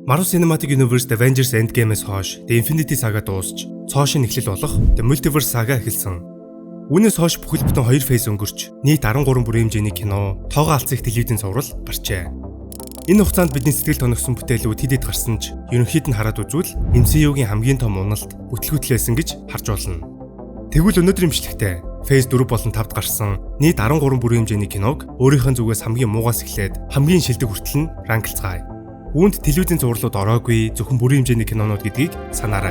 Marvel Cinematic Universe Avengers Endgame-с хойш The Infinity Saga дуусч, цоошин эхлэл болох The Multiverse Saga эхэлсэн. Үүнээс хойш бүхэл бүтэн 2 фейз өнгөрч, нийт 13 бүрийн хэмжээний кино, тоогоо алцах телевизийн цуврал гарчээ. Энэ хугацаанд бидний сэтгэл тоногсон бүтээлүүд хэд гарсан ч, ерөнхийд нь хараад үзвэл MCU-гийн хамгийн том уналт бүтлгүүтлээсэн гэж харж болно. Тэгвэл өнөөдрийн бичлэгтээ фейз 4 болон 5-д гарсан нийт 13 бүрийн хэмжээний киног өөрийнхөө зүгээс хамгийн муугаас эхлээд хамгийн шилдэг хүртэл нь ранглцгаая. Үүнд телевизийн зурлууд ороогүй зөвхөн бүрийн хэмжээний кинонууд гэдгийг санаарай.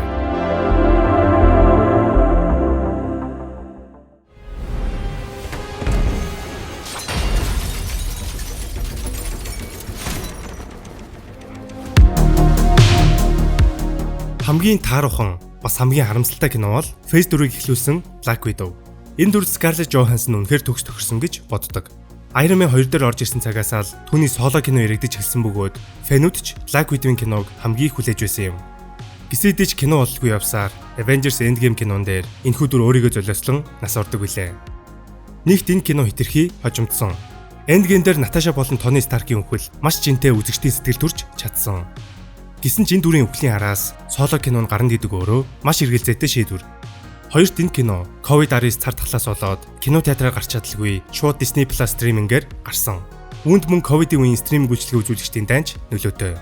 Хамгийн тааруухан бас хамгийн харамсалтай кино бол Phase 4-ийг эхлүүлсэн Black Widow. Энэ дүр Scarlett Johansson үнэхээр төгс тохирсон гэж боддог. Iron Man 2 дээр орж ирсэн цагаас л түүний соло кино яригдж эхэлсэн бөгөөд фэнүүд ч Black Widow-ийн киног хамгийн их хүлээж байсан юм. Гисэдээ ч кино болтгүй явсаар Avengers Endgame кинон дээр энэхүү дүр өөрийгөө золиослон нас ордог билээ. Нэгт энэ кино хэтэрхий хожимдсон. Endgame дээр Natasha болон Tony Stark-ийн үхэл маш жинтэй үзэгчдийн сэтгэл төрж чадсан. Гэсэн ч энэ дүрийн үхлийн араас соло кинон гарна гэдэг өөрөө маш эргэлзээтэй шийдвэр. Хоёрт энэ кино COVID-19 цар тахлаас болоод кино театраар гарч чадалгүй шууд Disney Plus стримингээр гарсан. Үүнд мөн ковидын үеийн стриминг үйлчилгээ үзүүлэгчдийн данч нөлөөтэй.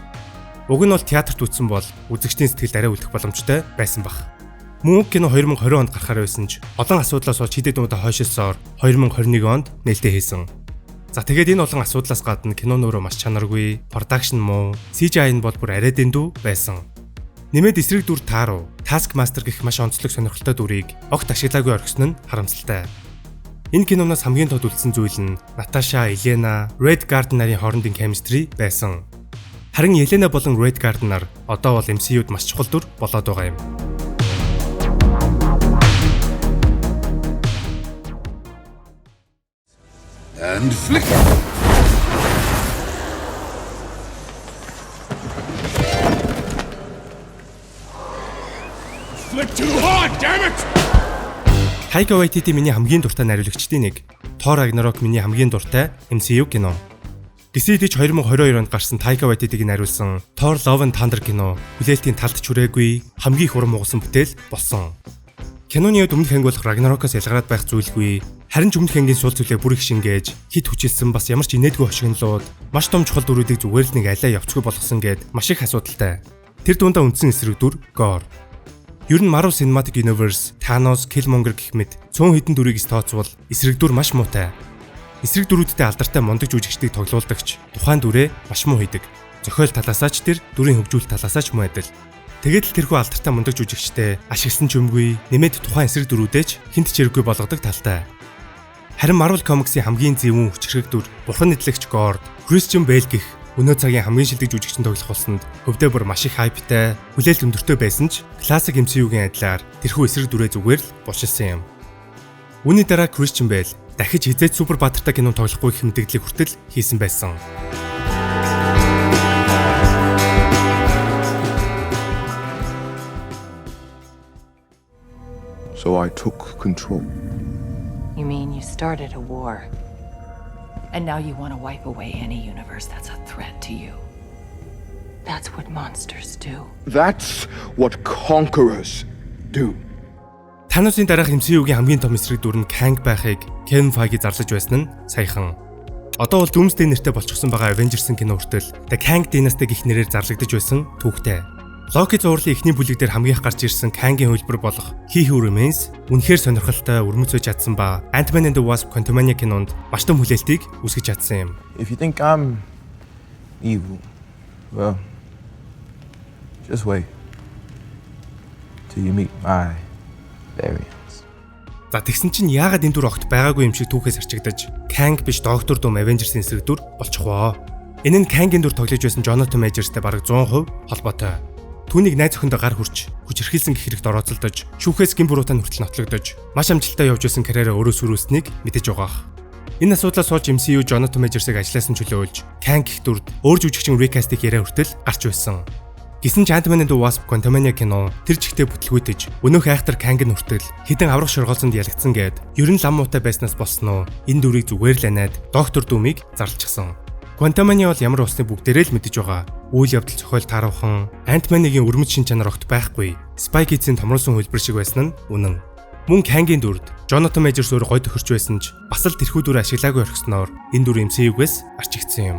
Уг нь бол театрт үзсэн бол үзэгчдийн сэтгэл арай үлдэх боломжтой байсан бах. Мөн кино 2020 онд гарахаар байсан ч олон асуудлаас болж хэдэн удаа хойшилсоор 2021 онд нээлттэй хийсэн. За тэгээд энэ олон асуудлаас гадна кино нөрөө маш чанаргүй, production муу, CGI нь бол бүр арай дэндүү байсан. Нэмээд эсрэг дүр тааруу, Taskmaster гэх маш онцлог сонирхолтой дүрийг огт ашиглаагүй орхисон нь харамсалтай. Энэ киноноос хамгийн тод үлдсэн зүйл нь Natasha, Elena, Red Guardian нарын хоорондын chemistry байсан. Харин Elena болон Red Guardian нар одоо бол MCU-д маш чухал дүр болоод байгаа юм. And flick. Flick too hard, damn it. Taika Waititi миний хамгийн дуртай найруулагчдын нэг. Thor Ragnarok миний хамгийн дуртай MCU кино. Гисэдэж 2022 онд гарсан Taika Waititiгийн найруулсан Thor Love and Thunder кино хүлээлтийн талд чүрээгүй хамгийн их урам угсан бүтээл болсон. Киноны өмнөх анги болох Ragnarok-оос ялгараад байх зүйлгүй. Харин ч өмнөх ангийн сул зүйлээ бүр их шингээж, хит хүчилсэн бас ямар ч инээдгүй хошигнолууд, маш том чухал дүрүүдийг зүгээр л нэг алаа явцгүй болгосон гэд маш их асуудалтай. Тэр дундаа үндсэн эсрэг дүр Gore. Ер нь Marvel Cinematic Universe, Thanos, Killmonger гэх мэт цөөн хэдэн дүрийг тооцвол эсрэг дүр маш муутай. Эсрэг дүрүүдтэй алдартай мундаг жүжигчдийг тоглуулдагч тухайн дүрээ маш муу хийдэг. Зохиол талаасаа ч тэр дүрийн хөгжүүл талаасаа ч муу адил. Тэгээд л тэрхүү алдартай мундаг жүжигчтэй ашигласан ч юмгүй, нэмээд тухайн эсрэг дүрүүдээч хинт ч хэрэггүй болгодог талтай. Харин Marvel Comics-ийн хамгийн зөвүүн хүчрэг дүр, бурхан нэтлэгч Gore, Christian Bale гэх өнөө цагийн хамгийн шилдэг жүжигчин тоглох болсонд хөвдөө бүр маш их хайптай, хүлээлт өндөртэй байсан ч классик MCU-гийн адилаар тэрхүү эсрэг дүрээ зүгээр л булшилсан юм. Үүний дараа Christian Bale дахиж хизээд супер баатартай кино тоглохгүй гэх мэдээллийг хүртэл хийсэн байсан. So I took control. You mean you started a war, and now you want to wipe away any universe that's a threat to you? That's what monsters do. That's what conquerors do. Thanos-ийн дараах MCU-гийн хамгийн том эсрэг дүр нь Kang байхыг Kevin Feige зарлаж байсан нь саяхан. Одоо бол Doomsday нэртэй болчихсон байгаа Avengers-ийн кино хүртэл The Kang Dynasty гэх нэрээр зарлагдаж байсан түүхтэй. Loki зурлын эхний бүлэг дээр хамгийн их гарч ирсэн Kang-ийн хөлбөр болох He Who Remains үнэхээр сонирхолтой өрмөцөж чадсан ба Ant-Man and the Wasp: Quantumania кинонд маш том хүлээлтийг үүсгэж чадсан юм. If you think I'm evil, well, just wait till you meet my variants. За тэгсэн чинь яагаад энэ дүр огт байгаагүй юм шиг түүхээс арчигдаж Kang биш Доктор Doom Avengers-ийн эсрэг дүр болчихвоо. Энэ нь Kang-ийн дүр тоглож байсан Jonathan Majors-тэй бараг 100% холбоотой. Түүнийг найз охиндоо гар хүрч, хүчирхийлсэн гэх хэрэгт орооцолдож, шүүхээс гин буруутай хүртэл нотлогдож, маш амжилттай явж байсан карьераа өөрөө сүрүүлсэнийг мэдэж байгаах. Энэ асуудлаас болж MCU Jonathan Majors-ыг ажилласан чөлөөлж, Kang гэх дүрд өөр жүжигчин recast-ийг яриа хүртэл гарч байсан. Гэсэн ч Ant-Man and the Wasp: Quantumania кино тэр чигтээ бүтлгүүтэж, өнөөх айхтар Kang-ын хүртэл хэдэн аврах шоргоолсонд ялагдсан гэд, ер нь лам муутай байснаас болсноо энэ дүрийг зүгээр л анаад Доктор Doom-ыг зарлчихсан. Quantumania бол ямар усны бүгдээрээ л мэдэж байгаа. үйл явдал зохиол тааруулхан Ant-Man-ийн өрмөц шин чанар огт байхгүй. Spy Kids-ийн томруулсан хөлбөр шиг байсан нь үнэн. Мөн Kang-ийн дүрд Jonathan Majors өөр гой тохирч байсан ч бас л тэрхүү дүр ашиглаагүй орхисноор энэ дүр MCU-гээс арчигдсан юм.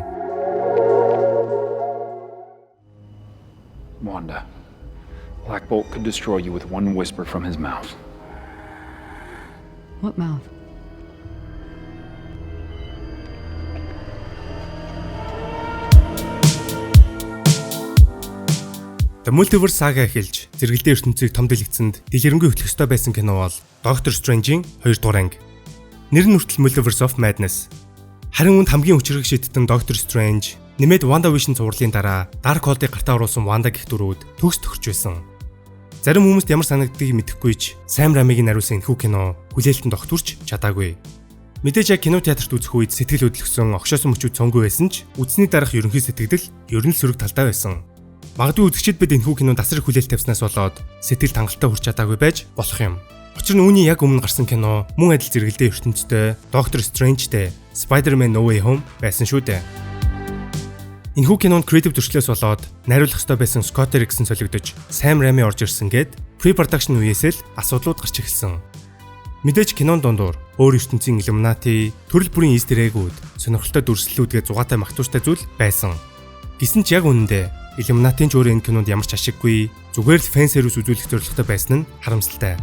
Wanda, Black Bolt could destroy you with one whisper from his mouth. What mouth? The Multiverse Saga эхэлж зэрэгэлдээ ертөнцийг том дэлгэцэнд дэлгэрэнгүй хөтлөх ёстой байсан кино бол Doctor Strange-ийн 2 дугаар анги. Нэр нь хүртэл Multiverse of Madness. Харин үүнд хамгийн хүчрэг шийдтэн Doctor Strange нэмээд WandaVision цувралын дараа Darkhold-ыг гартаа оруулсан Wanda гэх дүрүүд төгс тохирч байсан. Зарим хүмүүст ямар санагддгийг мэдэхгүй ч Sam Raimi-гийн нариулсан энэхүү кино хүлээлтэнд огтурч чадаагүй. Мэдээж яг кино театрт үзэх үед сэтгэл хөдлөсөн огшоосон мөчүүд цонгүй байсан ч үзсний дараах ерөнхий сэтгэл ер нь сөрөг талтай байсан. Магадгүй үзэгчид бид энэхүү кинонд асар их хүлээлт тавьснаас болоод сэтгэл хангалттай хүрч чадаагүй байж болох юм. Учир нь үүний яг өмнө гарсан кино мөн адил зэрэгэлдээ ертөнцтэй Doctor Strange-тэй Spider-Man No Way Home байсан шүү дээ. Энэхүү кинонд креатив төрчлөөс болоод найруулах ёстой байсан Scott Derrickson солигдож Sam Raimi орж ирсэн гээд pre-production үеэс л асуудлууд гарч эхэлсэн. Мэдээж кинон дундуур өөр ертөнцийн Illuminati, төрөл бүрийн Easter egg-үүд, сонирхолтой дүрслэлүүдгээ зугаатай магтууштай зүйл байсан. Гэсэн ч яг үнэндээ Illuminati-ийн ч өөр энэ кинонд ямар ч ашиггүй, зүгээр л фэн сервис үзүүлэх зорилготой байсан нь харамсалтай.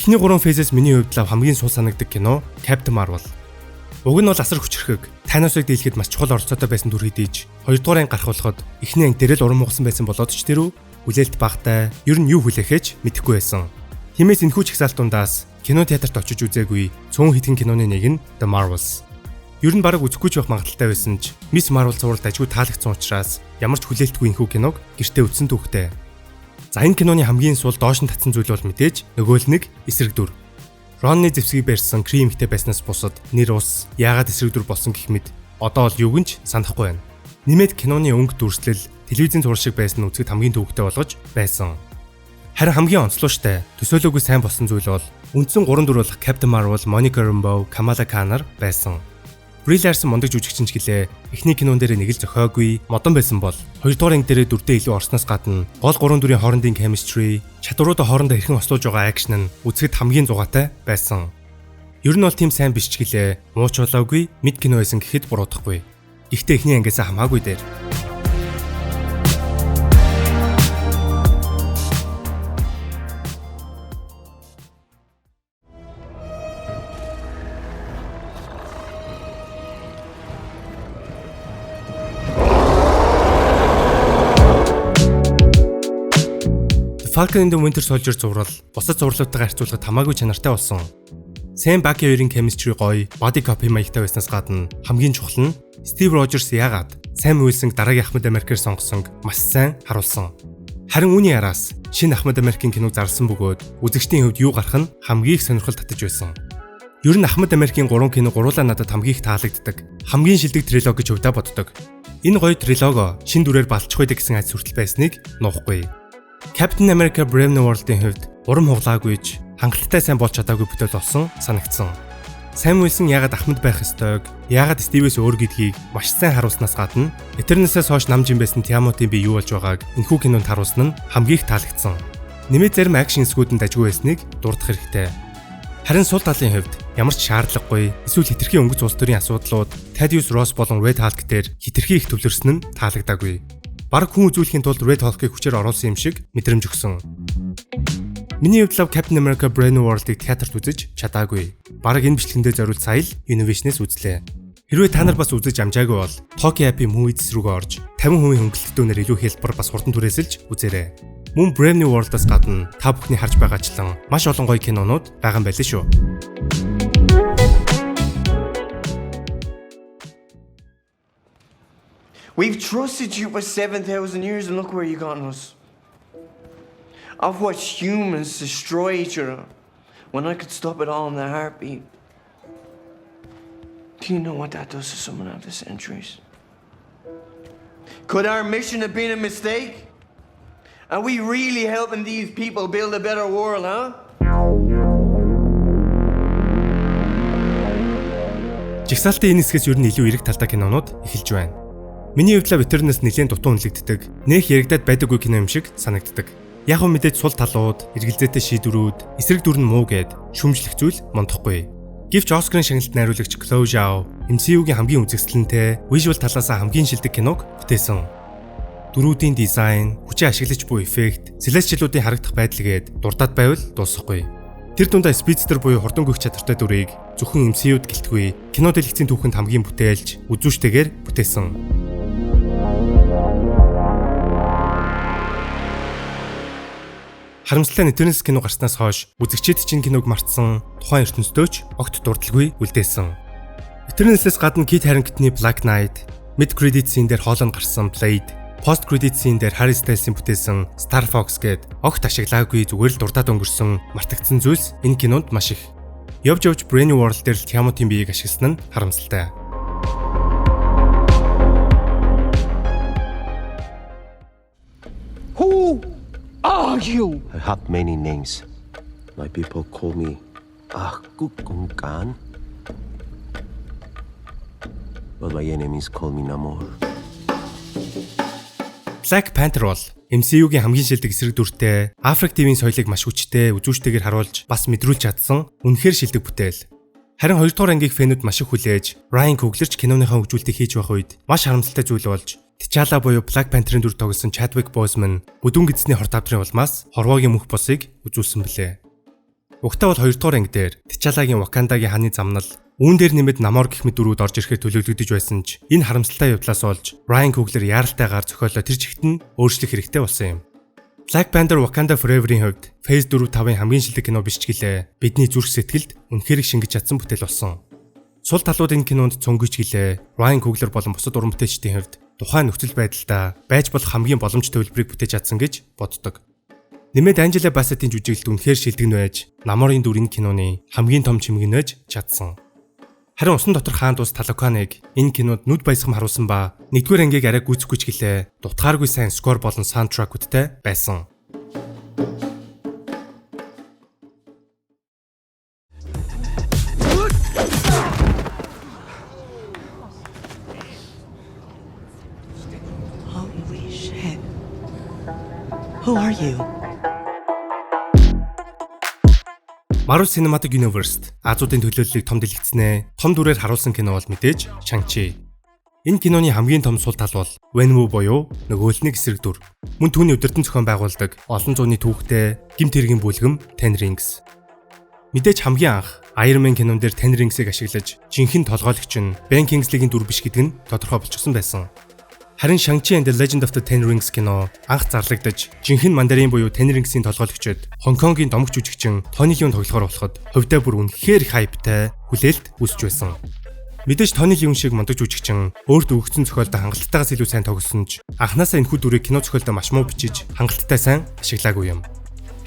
Эхний 3 фэзээс миний хувьд л хамгийн сул санагдаг кино Captain Marvel. Уг нь бол асар хүчрхэг, Thanos-ыг дийлэхэд маш чухал оролцоотой байсан дүр хэдийж 2 дугаар анги гарах болоход эхний анги дээр л уран муугсан байсан болоод ч тэрүү хүлээлт багтай, ер нь юу хүлээхэж мэдэхгүй байсан. Тиймээс энэхүү чагсаалтундаас кино театрт очиж үзээгүй цөөн хитгэн киноны нэг нь The Marvels. Ер нь бараг үзэхгүй ч байх магадaltaй байсан ч Miss Marvel цувралд ажгүй таалагдсан учраас ямар ч хүлээлтгүй энэхүү киног гэртээ үзсэн түүхтэй. За энэ киноны хамгийн сул доош нь татсан зүйл бол мэдээж нөгөө л нэг эсрэг дүр. Ронны зэвсгийг барьсан Крим ихтэй байснаас бусад нэр ус яагаад эсрэг дүр болсон гэх мэд одоо л юуг нь ч санахгүй байна. Нэмээд киноны өнгө дүрслэл телевизийн зураг шиг байсан үзэхэд хамгийн төвөгтэй болгож байсан. Харин хамгийн онцлогтой төсөөлөөгүй сайн болсон зүйл бол үндсэн 3 дүр болох Captain Marvel, Monica Rambeau, Kamala Khan байсан. Brie Larson мундаг жүжигчин ч гэлээ эхний кинон дээр нэг л зохиогүй модон байсан бол 2 дугаар анги дээр дүрдээ илүү орсноос гадна гол 3 дүрийн хоорондын chemistry, чадваруудаа хоорондоо хэрхэн ослуулж байгаа акшн нь үзэхэд хамгийн зугаатай байсан. Ер нь бол тийм сайн биш ч гэлээ мууч болоогүй мэд кино байсан гэхэд буруудахгүй. Гэхдээ эхний ангиас хамаагүй дээр. Falcon and the Winter Soldier зурвал бусад зурлуудтайгаа харьцуулахад хамаагүй чанартай болсон. Sam Bucky хоёрын chemistry гоё, body copy маягтай байснаас гадна хамгийн чухал нь Steve Rogers яагаад Sam Wilson дараагийн Ахмад Америкээр сонгосон маш сайн харуулсан. Харин үүний араас шинэ Ахмад Америкийн киног зарласан бөгөөд үзэгчдийн хувьд юу гарах нь хамгийн их сонирхол татаж байсан. Ер нь Ахмад Америкийн 3 кино гуруулаа надад хамгийн их таалагддаг. Хамгийн шилдэг трилоги гэж хувьдаа боддог. Энэ гоё трилого шин дүрээр балчих байдаг гэсэн айц хүртэл байсныг нуухгүй. Captain America Brave New World-ийн хувьд урам хугалаагүйж хангалттай сайн болж чадаагүй бүтээл болсон санагдсан. Sam Wilson яагаад Ахмад байх ёстойг, яагаад Steve-с өөр гэдгийг маш сайн харуулснаас гадна Eternals-аас хойш намжин байсан Timothy бий юу болж байгааг энэхүү кинонд харуулсан нь хамгийн их таалагдсан. Нэмээд зарим акшн хэсгүүдэнд ажгүй байсныг дурдах хэрэгтэй. Харин сул талын хувьд ямар ч шаардлагагүй эсвэл хитрхи өнгөц улс төрийн асуудлууд Thaddeus Ross болон Red Hulk дээр хитрхи их төвлөрсөн нь таалагдаагүй. Бараг хүн үзүүлэхийн тулд Red Hulk-ыг хүчээр оруулсан юм шиг мэдрэмж өгсөн. Миний хувьд Captain America Brave New World-ыг театрт үзэж чадаагүй. Бараг энэ бичлэгэндээ зориулж сая л Univision-ээс үзлээ. Хэрвээ та нар бас үзэж амжаагүй бол Tokyo Happy Movies рүүгээ орж 50% хөнгөлөлтөөнөр илүү хэлбэр бас хурдан түрээсэлж үзээрэй. Мөн Brave New World-аас гадна та бүхний харж байгаачлан маш олон гоё кинонууд байгаа юм байлээ шүү. We've trusted you for 7,000 years and look where you've gotten us. I've watched humans destroy each other when I could stop it all in a heartbeat. Do you know what that does to someone after centuries? Could our mission have been a mistake? Are we really helping these people build a better world, huh? Жигсаалтын энэ хэсгээс ер нь илүү эрэг талтай кинонууд эхэлж байна. Миний хувьд ветеринээс нэлээд дутуу үнэлэгддэг, нэх яригадад байдаггүй кино юм шиг санагддаг. Яг нь мэдээж сул талууд, эргэлзээтэй шийдвэрүүд, эсрэг дүр нь муу гэд шүмжлэх зүйл мундахгүй. Гэвч Оскарын шагналд найруулагч Chloe Zhao MCU-гийн хамгийн үзэсгэлэнтэй, вижюал талаас хамгийн шилдэг киног бүтээсэн. Дөрүүдийн дизайн, хүчээ ашиглаж буй эффект, Celestial-уудын харагдах байдал гээд дурдаад байвал дуусахгүй. Тэр дундаа Speedster буюу хурдан гүйх чадвартай дүрийг зөвхөн MCU-д гэлтгүй, кино дэлгэцийн түүхэнд хамгийн бүтээлж, үзүүштэйгээр бүтээсэн. Харамсалтай нь Eternals кино гарснаас хойш үзэгчид чинь киног мартсан, тухайн ертөнцөөч огт дурдлагүй үлдээсэн. Eternals-с гадна Kit Harington-ы Black Knight, mid credit scene дээр Holland гарсан Blade, post credit scene дээр Harry Styles-ийн бүтээсэн Star Fox гээд огт ашиглаагүй зүгээр л дурдаад өнгөрсөн мартагдсан зүйлс энэ кинонд маш их. Явж Brave New World дээр Timothy-ийн биеийг ашигласан нь харамсалтай. Who are you? I have many names. My people call me Kukunkan. But my enemies call me Namor. Black Panther бол MCU-гийн хамгийн шилдэг эсрэг дүртэй, Африк ТV-ийн соёлыг маш хүчтэй, үзүүштэйгээр харуулж, бас мэдрүүлж чадсан үнэхээр шилдэг бүтээл. Харин 2 дугаар ангийг фэнүүд маш их хүлээж, Ryan Coogler ч киноныхаа хөгжүүлэлтийг хийж байх үед маш харамсалтай зүйл болж, T'Challa буюу Black Panther-ын дүр тоглосон Chadwick Boseman бүдүүн гидсний хорт авдрын улмаас хорвоогийн мөнх босыг үзүүлсэн билээ. Угтаа бол 2 дугаар анги дээр T'Challa-гийн Wakandaгийн хааны замнал үүн дээр нэмэд Namor гэх мэт дүрүүд орж ирэхэд төлөвлөгдөж байсан ч энэ харамсалтай явдлаас болж Ryan Coogler яаралтайгаар зохиолоо тэр чигт нь өөрчлөх хэрэгтэй болсон юм. Black Panther Wakanda Forever-ийн хувьд Phase 4-5-ын хамгийн шилдэг кино биш ч гэлээ бидний зүрх сэтгэлд үнэхээр шингэж чадсан бүтээл болсон. Сул талууд энэ кинонд цөнгөж гэлээ Ryan Coogler болон бусад уран бүтээлчдийн хувьд тухайн нөхцөл байдалдаа байж болох хамгийн боломжтой төлбөрийг бүтээж чадсан гэж боддог. Нэмээд Angela Bassett-ийн жүжиглэлт үнэхээр шилдэг нь байж Namor-ын дүр энэ киноны хамгийн том чимэг нь байж чадсан. Харин усан дотор хаан дус Talokan-ыг энэ кинонд нүд баясгам харуулсан ба 1-р ангийг арай гүйцэхгүй ч гэлээ дутгааргүй сайн скор болон саундтракуудтай байсан. Holy shit. Who are you? Marvel Cinematic Universe Азуудын төлөөллийг том дэлгэцнээ том дүрээр харуулсан кино бол мэдээж Shang-Chi. Энэ киноны хамгийн том сул тал бол Wenwu буюу нөгөөлний эсрэг дүр. Мөн түүний өдөртөн зохион байгуулдаг олон зууны түүхтэй гимт хэргийн бүлгэм Ten Rings. Мэдээж хамгийн анх Iron Man кинон дээр Ten Rings-ыг ашиглаж жинхэнэ толгойлогч нь Ben Kingsley-гийн дүр биш гэдэг нь тодорхой болчихсон байсан. Харин Shang-Chi and the Legend of the Ten Rings кино анх зарлагдаж жинхэнэ мандарин буюу Ten Rings-ийн толгойлогчид Хонконгийн домогч жүжигчин Тони Лиун тоглохоор болоход хувьдаа бүр үнэхээр хайптай хүлээлт үүсэж байсан. Мэдээж Тони Лиун шиг мундаг жүжигчин өөрт өгөгдсөн зохиолдоо хангалттайгаас илүү сайн тоглосон ч анхнаасаа энэхүү дүрийг кино зохиолдоо маш муу бичиж хангалттай сайн ашиглаагүй юм.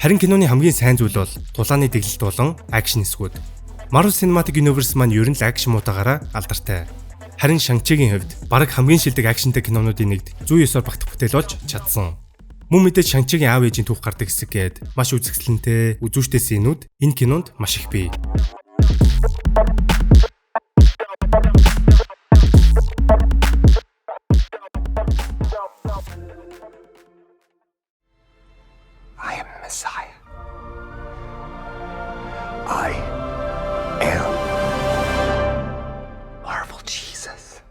Харин киноны хамгийн сайн зүйл бол тулааны дэглэлт болон акшн эсгүүд. Marvel Cinematic Universe маань ер нь л акшн муудаагаараа алдартай. Харин Shang-Chi-гийн хувьд бараг хамгийн шилдэг акшнтай кинонуудын нэгд 109-оор багтах бүтээл болж чадсан. Мөн мэдээж Shang-Chi-гийн аав ээжийн түүх гардаг хэсэг гээд маш үзэсгэлэнтэй, үзүүштэй сценүүд энэ кинонд маш их бий. I am Messiah. I am Marvel Jesus.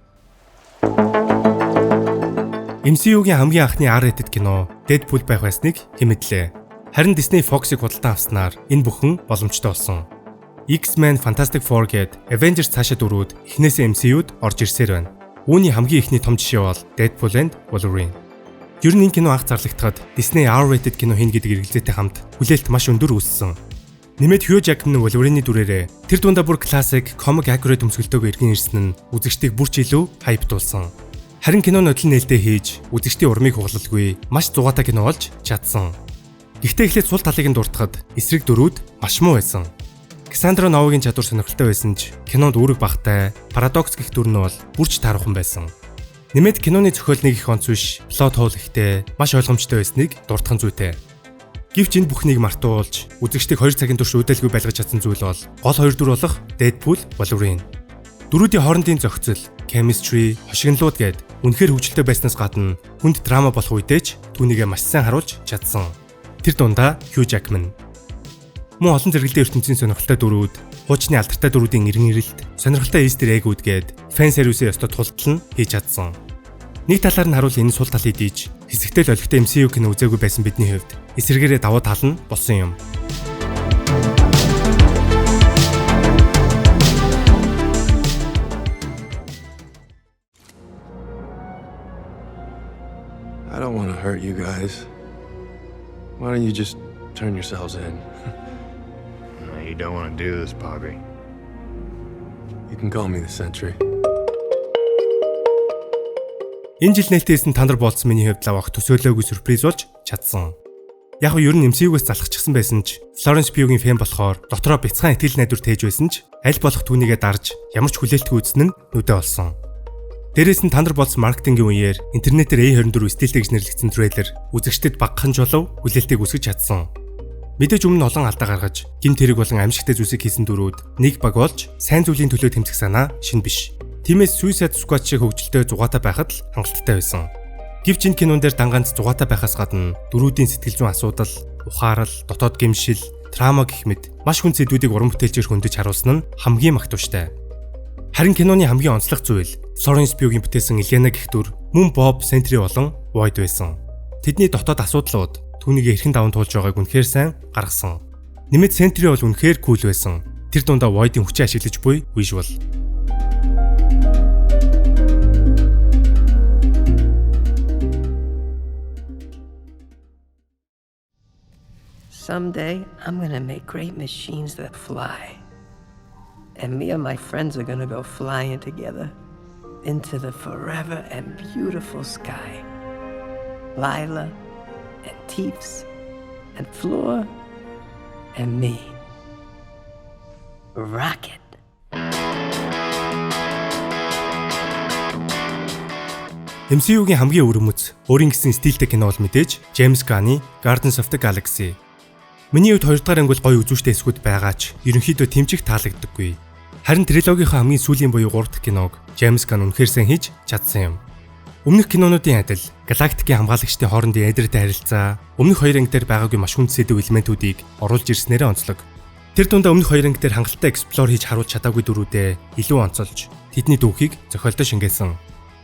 MCU-гийн хамгийн анхны R-rated кино Deadpool байх байсныг хэмэдлээ. Харин Disney Fox-ыг худалдан авснаар энэ бүхэн боломжтой болсон. X-Men, Fantastic Four гээд Avengers цаашаа дүрүүд эхнээсээ MCU-д орж ирсээр байна. Үүний хамгийн ихний том жишээ бол Deadpool and Wolverine. Ер нь энэ кино анх зарлагдахад Disney R-rated кино хийнэ гэдэг эргэлзээтэй хамт хүлээлт маш өндөр үүссэн. Нэмээд Hugh Jackman Wolverine-ийн дүрээрээ тэр дундаа бүр классик, comic accurate өмсгөлтөөгөө иргэн ирсэн нь үзэгчдийг бүр ч илүү хайптуулсан. Харин кино нодлон нээлттэй хийж үзэгчдийн урмыг хугалалгүй маш зугаатай кино болж чадсан. Гэхдээ эхлээд сул талыг нь дуртахад эсрэг дүрүүд маш муу байсан. Cassandra Nova-гийн чадвар сонирхолтой байсан ч кинонд үүрэг багтай, парадокс гэх дүр нь бол бүр ч таархан байсан. Нэмээд киноны зохиол нэг их онц биш, плот хоол ихтэй, маш ойлгомжтой байсныг дурдхан зүйтэй. Гэвч энэ бүхнийг мартуулж, үзэгчдийг 2 цагийн турш үүдэлгүй байлгаж чадсан зүйл бол гол 2 дүр болох Deadpool, Wolverine. Дөрүүдийн хоорондын зохицол, chemistry, хошигнолууд гээд үнэхээр хөгжилтэй байснаас гадна хүнд драма болох үедээ ч түүнийгээ маш сайн харуулж чадсан. Тэр дундаа Hugh Jackman. Мөн олон зэрэглэлийн ертөнцийн сонирхолтой дүрүүд, хуучны алдартай дүрүүдийн эргэн ирэлт, сонирхолтой Easter egg-үүд гээд фэн сервисийн ёстой тултал нь хийж чадсан. Нэг талаар нь харуул энэ сул талыг дийж, хэсэгтэл олигтой MCU кино үзээгүй байсан бидний хувьд эсрэгээрээ давуу тал нь болсон юм. I don't want to hurt you guys. Why don't you just turn yourselves in? No, you don't want to do this, Bobby. You can call me the Sentry. Энэ жил нээлттэйсэн Thunderbolts миний хувьд лавах төсөөлөөгүй сюрприз болж чадсан. Яг нь ер нь MCU-гээс залхчихсан байсан ч Florence Pugh-ийн фэн болохоор дотроо бяцхан итгэл найдвар тээж байсан ч аль болох түүнийгээ дарж ямар ч хүлээлтгүй үзсэн нь нүдэ олсон. Дээрээс нь Thunderbolts маркетингийн үеэр интернетээр A24 стилтэй гэж нэрлэгдсэн трейлер үзэгчдэд багахан жолов хүлээлтийг үсгэж чадсан. Мэдээж өмнө олон алдаа гаргаж, гэмт хэрэг болон амьсгалтай зүйлсийг хийсэн дүрүүд нэг баг болж сайн зүйлийн төлөө тэмцэх санаа шин биш. Тиймээс Suicide Squad шиг хөгжилтэй зугаатай байхад л хангалттай байсан. Гэвч энэ кинон дээр дангаанц зугаатай байхаас гадна дөрүүдийн сэтгэл зүйн асуудал, ухаарал, дотоод гэмшил, трама гэх мэт маш хүн зэдвүүдийг уран бүтээлчээр хөндөж харуулсан нь хамгийн магтууштай. Харин киноны хамгийн онцлог зүйл Florence Pugh-ийн бүтээсэн Elena гэх дүр мөн Bob Sentry болон Void байсан. Тэдний дотоод асуудлууд түүнийг эрхэн даван туулж байгааг үнэхээр сайн гаргасан. Нэмээд Sentry бол үнэхээр кул байсан. Тэр дундаа Void-ийн хүчээ ашиглаж буй visual. Someday, I'm gonna make great machines that fly. And me and my friends are gonna go flying together into the forever and beautiful sky. Lila, and Teeps, and Flora, and me. Rocket. MCU-гийн хамгийн өвөрмөц, өөрийн гэсэн стилтэй кино бол мэдээж James Gunn-ы Guardians of the Galaxy. Миний хувьд 2 дахь ангил гоё үзүүштэй эсгүүд байгаач ерөнхийдөө тэмцэх таалагддаггүй. Харин трилогийнхаа хамгийн сүүлийн буюу 3 дахь киног James Gunn үнэхээр сайн хийж чадсан юм. Өмнөх кинонуудын адил галактикийн хамгаалагчдын хоорондын эдэртэй харилцаа, өмнөх 2 анги дээр байгаагүй маш хүнд сэдв элементүүдийг оруулж ирснээрээ онцлог. Тэр дундаа өмнөх 2 анги дээр хангалттай эксплор хийж харуулж чадаагүй дүрүүдээ илүү онцолж, тэдний дүүхийг зохиолдоо шингээсэн.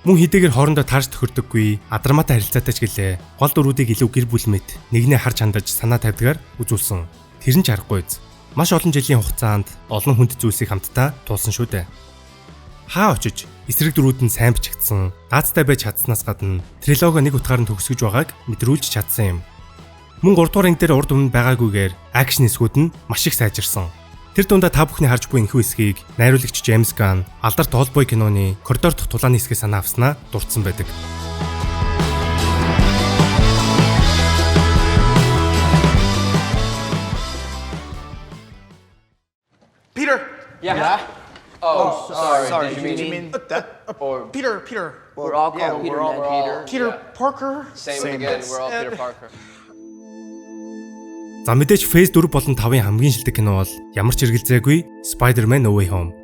Мөн хэдийгээр хоорондоо таарч тохирдоггүй адармаатай харилцаатай ч гэлээ гол дүрүүдийг илүү гэр бүл мэт нэгнээ харж хандаж санаа тавьдгаар үзүүлсэн. Тэр нь ч аргагүй. Маш олон жилийн хугацаанд олон хүнд зүйлсийг хамтдаа туулсан шүү дээ. Хаа очиж эсрэг дүрүүд нь сайн бичигдсэн, даацтай байж чадсанаас гадна трилогоо нэг утгаар нь төгсгөж байгааг мэдрүүлж чадсан юм. Мөн 3 дугаар анги дээр урд өмнө байгаагүйгээр акшн эсгүүд нь маш их сайжирсан. Тэр дундаа та бүхний харж буй энэхүү эсгийг найруулагч James Gunn алдарт Oldboy киноны коридор дахь тулааны хэсгээ санаа авснаа дурдсан байдаг. Peter. Yeah. Oh, sorry. Did you mean that? Or Peter. we're all called Peter. Peter Parker. Same again. We're all Peter Parker. За мэдээж Phase 4 болон 5-ын хамгийн шилдэг кино бол ямар ч эргэлзээгүй Spider-Man No Way Home.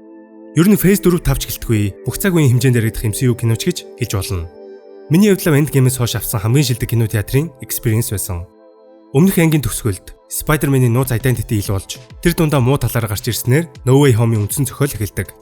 Ер нь Phase 4 тавч гэлтгүй бүх цаг үеийн хэмжээнд яригдах MCU киноч гэж хэлж болно. Миний хувьд Endgame-с хойш авсан хамгийн шилдэг кино театрын experience байсан. Өмнөх ангийн төгсгөлд Spider-Man-ийн нууц identity ил болж тэр дундаа муу талаараа гарч ирснээр No Way Home-ийн үндсэн зохиол эхэлдэг.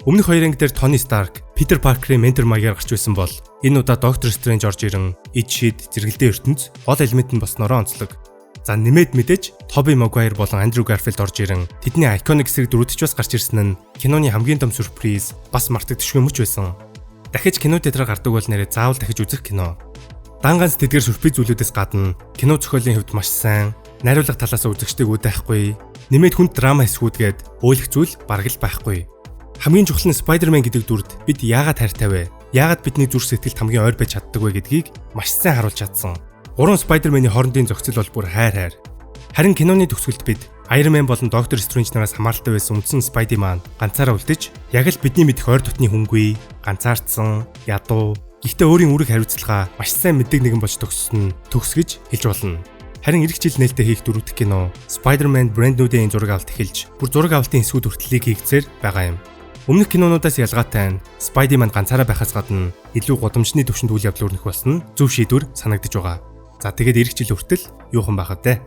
Өмнөх 2 анги дээр Tony Stark, Peter Parker-ийн ментор маягаар гарч байсан бол энэ удаа Doctor Strange орж ирэн эд шид зэрэгэлдээ ертөнц гол элемент нь болсноороо онцлог. За нэмээд мэдээж Tobey Maguire болон Andrew Garfield орж ирэн тэдний iconic эсрэг дүрүүдч бас гарч ирсэн нь киноны хамгийн том сюрприз бас мартагдчихгүй мөч байсан. Дахиж кино театраар гардаг бол нэрээ заавал дахиж үзэх кино. Данганц тэдгээр сюрприз зүйлүүдээс гадна кино зохиолын хувьд маш сайн, найруулга талаас үзэгчдийг үүдайхгүй, нэмээд хүнд драма эсгүүдгээд өөлөх зүйл бараг л байхгүй. Хамгийн чухал нь Spider-Man гэдэг дүрд бид яагаад хайртай вэ? Яагаад бидний зүрх сэтгэлд хамгийн ойр байж чаддаг вэ гэдгийг маш сайн харуулж чадсан. 3 Spider-Man-ийн хоорондын зохицол бол бүр хайр. Харин киноны төгсгөлд бид Iron Man болон Doctor Strange нараас хамааралтай байсан үндсэн Spidey-Man ганцаараа үлдэж, яг л бидний мэдих ойр дотны хүнгүй, ганцаардсан, ядуу, Гэхдээ өөрийн үүрэг хариуцлага маш сайн мэддэг нэгэн болж төгссөн нь төгс гэж хэлж болно. Харин эх жил нээлттэй хийх дөрөвдөх кино Spider-Man брэнднүүдийн зураг авалт эхэлж бүр зураг авалтын эсвүүд хүртэл хийгдсээр байгаа юм. Өмнөх кинонуудаас ялгаатай нь Spider-Man ганцаараа байхаас гадна илүү гудамжны төвшөнд үйл явдал өрнөх болсон зөв шийдвэр санагдаж байгаа. За тэгээд эх жил хүртэл юухан байхад те.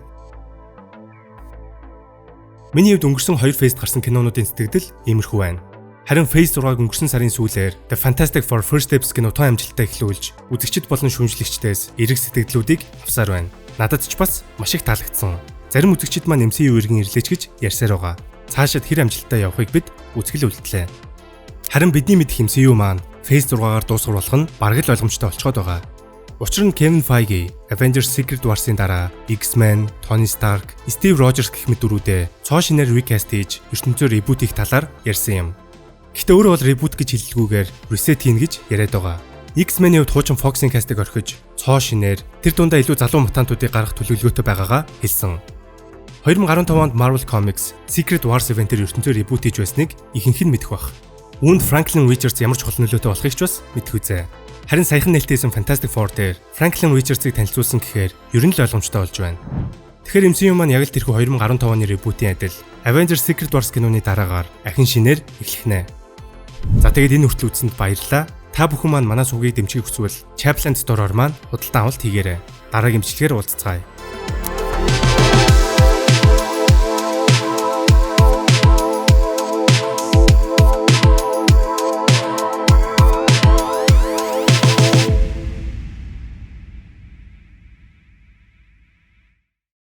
Миний хувьд өнгөрсөн 2 фейст гарсан кинонуудын сэтгэл иймэрхүү байна. Харин Phase 6-г өнгөрсөн сарын сүүлээр The Fantastic Four First Steps кино тоо амжилттай эхлүүлж үзэгчид болон шүүмжлэгчдээс эерэг сэтгэлдлүүдийг авсаар байна. Надад ч бас маш их таалагдсан. Зарим үзэгчид маань MCU иргэн ирлээч гэж ярьсаар байгаа. Цаашид хэр амжилттай явахыг бид үзгэл үлдлээ. Харин бидний мэдэх MCU маань Phase 6-гаар дуусгар болох нь бараг л ойлгомжтой болчиход байгаа. Учир нь Kevin Feige Avengers Secret Wars-ын дараа X-Men, Tony Stark, Steve Rogers гэх мэт дөрүүдээ цоо шинээр recast хийж ертөнцөөр reboot хийх талаар ярьсан юм. Гэхдээ өөрөө бол reboot гэж хэлэлгүйгээр reset хийн гэж яриад байгаа. X-Men-ийн хувьд хуучин Fox-ын кастыг орхиж цоо шинээр тэр дундаа илүү залуу мутантуудыг гаргах төлөвлөгөөтэй байгаагаа хэлсэн. 2015 онд Marvel Comics Secret Wars event-ээр ертөнцөөр reboot хийж байсныг ихэнх нь мэдэх баг. Үүнд Franklin Richards ямар чухал нөлөөтэй болохыг ч бас мэдэх үзье. Харин саяхан нээлттэйсэн Fantastic Four дээр Franklin Richards-ыг танилцуулсан гэхээр ер нь л ойлгомжтой болж байна. Тэгэхээр MCU маань яг л тэрхүү 2015 оны reboot-ийн адил Avengers Secret Wars киноны дараагаар ахин шинээр эхлэх нэ. За тэгээд энэ хүртэл үзсэнд баярлалаа. Та бүхэн маань манай сувгийг дэмжих хүсвэл Chapland Store-оор маань худалдан авалт хийгээрэй. Дараагийн бичлэгээр уулзцгаая.